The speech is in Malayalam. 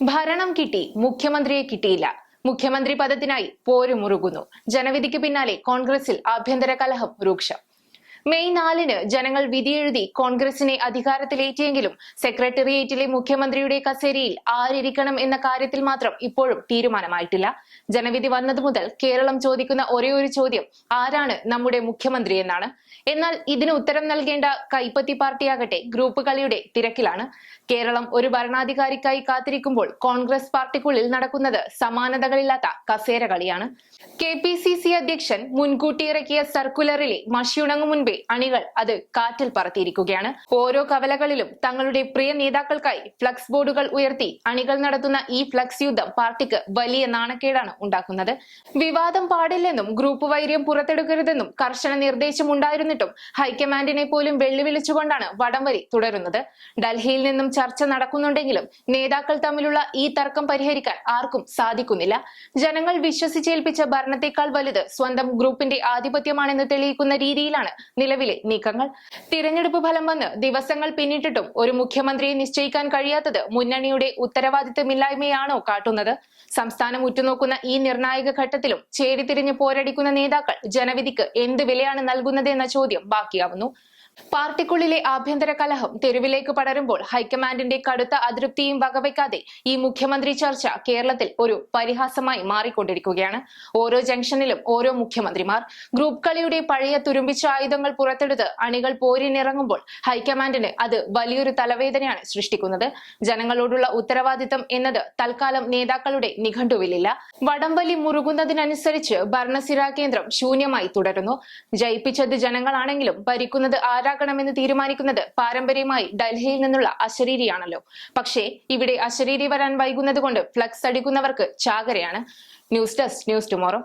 ഭരണം കിട്ടി, മുഖ്യമന്ത്രിയെ കിട്ടിയില്ല. മുഖ്യമന്ത്രി പദത്തിനായി പോരുമുറുകുന്നു. ജനവിധിക്ക് പിന്നാലെ കോൺഗ്രസിൽ ആഭ്യന്തര കലഹം രൂക്ഷം. മെയ് 4-ന് ജനങ്ങൾ വിധിയെഴുതി കോൺഗ്രസിനെ അധികാരത്തിലേറ്റിയെങ്കിലും സെക്രട്ടേറിയറ്റിലെ മുഖ്യമന്ത്രിയുടെ കസേരയിൽ ആരിരിക്കണം എന്ന കാര്യത്തിൽ മാത്രം ഇപ്പോഴും തീരുമാനമായിട്ടില്ല. ജനവിധി വന്നതു മുതൽ കേരളം ചോദിക്കുന്ന ഒരേയൊരു ചോദ്യം ആരാണ് നമ്മുടെ മുഖ്യമന്ത്രി എന്നാണ്. എന്നാൽ ഇതിന് ഉത്തരം നൽകേണ്ട കൈപ്പത്തി പാർട്ടിയാകട്ടെ ഗ്രൂപ്പ് കളിയുടെ തിരക്കിലാണ്. കേരളം ഒരു ഭരണാധികാരിക്കായി കാത്തിരിക്കുമ്പോൾ കോൺഗ്രസ് പാർട്ടിക്കുള്ളിൽ നടക്കുന്നത് സമാനതകളില്ലാത്ത കസേര കളിയാണ്. KPCC അധ്യക്ഷൻ മുൻകൂട്ടി ഇറക്കിയ സർക്കുലറിലെ മഷിയുണങ്ങും മുൻപേ അണികൾ അത് കാറ്റിൽ പറത്തിയിരിക്കുകയാണ്. ഓരോ കവലകളിലും തങ്ങളുടെ പ്രിയ നേതാക്കൾക്കായി ഫ്ലക്സ് ബോർഡുകൾ ഉയർത്തി അണികൾ നടത്തുന്ന ഈ ഫ്ലക്സ് യുദ്ധം പാർട്ടിക്ക് വലിയ നാണക്കേടാണ് ഉണ്ടാക്കുന്നത്. വിവാദം പാടില്ലെന്നും ഗ്രൂപ്പ് വൈര്യം പുറത്തെടുക്കരുതെന്നും കർശന നിർദ്ദേശം ഉണ്ടായിരുന്നിട്ടും ഹൈക്കമാൻഡിനെ പോലും വെല്ലുവിളിച്ചുകൊണ്ടാണ് വടംവലി തുടരുന്നത്. ഡൽഹിയിൽ നിന്നും ചർച്ച നടക്കുന്നുണ്ടെങ്കിലും നേതാക്കൾ തമ്മിലുള്ള ഈ തർക്കം പരിഹരിക്കാൻ ആർക്കും സാധിക്കുന്നില്ല. ജനങ്ങൾ വിശ്വസിച്ചേൽപ്പിച്ച ഭരണത്തെക്കാൾ വലുത് സ്വന്തം ഗ്രൂപ്പിന്റെ ആധിപത്യമാണെന്ന് തെളിയിക്കുന്ന രീതിയിലാണ് നിലവിലെ നീക്കങ്ങൾ. തിരഞ്ഞെടുപ്പ് ഫലം വന്ന് ദിവസങ്ങൾ പിന്നിട്ടിട്ടും ഒരു മുഖ്യമന്ത്രിയെ നിശ്ചയിക്കാൻ കഴിയാത്തത് മുന്നണിയുടെ ഉത്തരവാദിത്തമില്ലായ്മയാണോ കാട്ടുന്നത്? സംസ്ഥാനം ഉറ്റുനോക്കുന്ന ഈ നിർണായക ഘട്ടത്തിലും ചേരിതിരിഞ്ഞ് പോരടിക്കുന്ന നേതാക്കൾ ജനവിധിക്ക് എന്ത് വിലയാണ് നൽകുന്നതെന്ന ചോദ്യം ബാക്കിയാവുന്നു. പാർട്ടിക്കുള്ളിലെ ആഭ്യന്തര കലഹം തെരുവിലേക്ക് പടരുമ്പോൾ ഹൈക്കമാൻഡിന്റെ കടുത്ത അതൃപ്തിയും വകവയ്ക്കാതെ ഈ മുഖ്യമന്ത്രി ചർച്ച കേരളത്തിൽ ഒരു പരിഹാസമായി മാറിക്കൊണ്ടിരിക്കുകയാണ്. ഓരോ ജംഗ്ഷനിലും ഓരോ മുഖ്യമന്ത്രിമാർ. ഗ്രൂപ്പ് കളിയുടെ പഴയ തുരുമ്പിച്ച ആയുധങ്ങൾ പുറത്തെടുത്ത് അണികൾ പോരിനിറങ്ങുമ്പോൾ ഹൈക്കമാൻഡിന് അത് വലിയൊരു തലവേദനയാണ് സൃഷ്ടിക്കുന്നത്. ജനങ്ങളോടുള്ള ഉത്തരവാദിത്തം എന്നത് തൽക്കാലം നേതാക്കളുടെ നിഘണ്ടുവിലില്ല. വടംവലി മുറുകുന്നതിനനുസരിച്ച് ഭരണസിരാ കേന്ദ്രം ശൂന്യമായി തുടരുന്നു. ജയിപ്പിച്ചത് ജനങ്ങളാണെങ്കിലും ഭരിക്കുന്നത് ആരാകണമെന്ന് തീരുമാനിക്കുന്നത് പാരമ്പര്യമായി ഡൽഹിയിൽ നിന്നുള്ള അശരീരിയാണല്ലോ. പക്ഷേ ഇവിടെ അശരീരി വരാൻ വൈകുന്നത് കൊണ്ട് ഫ്ലക്സ് അടിക്കുന്നവർക്ക് ചാകരയാണ്. News desk, news tomorrow.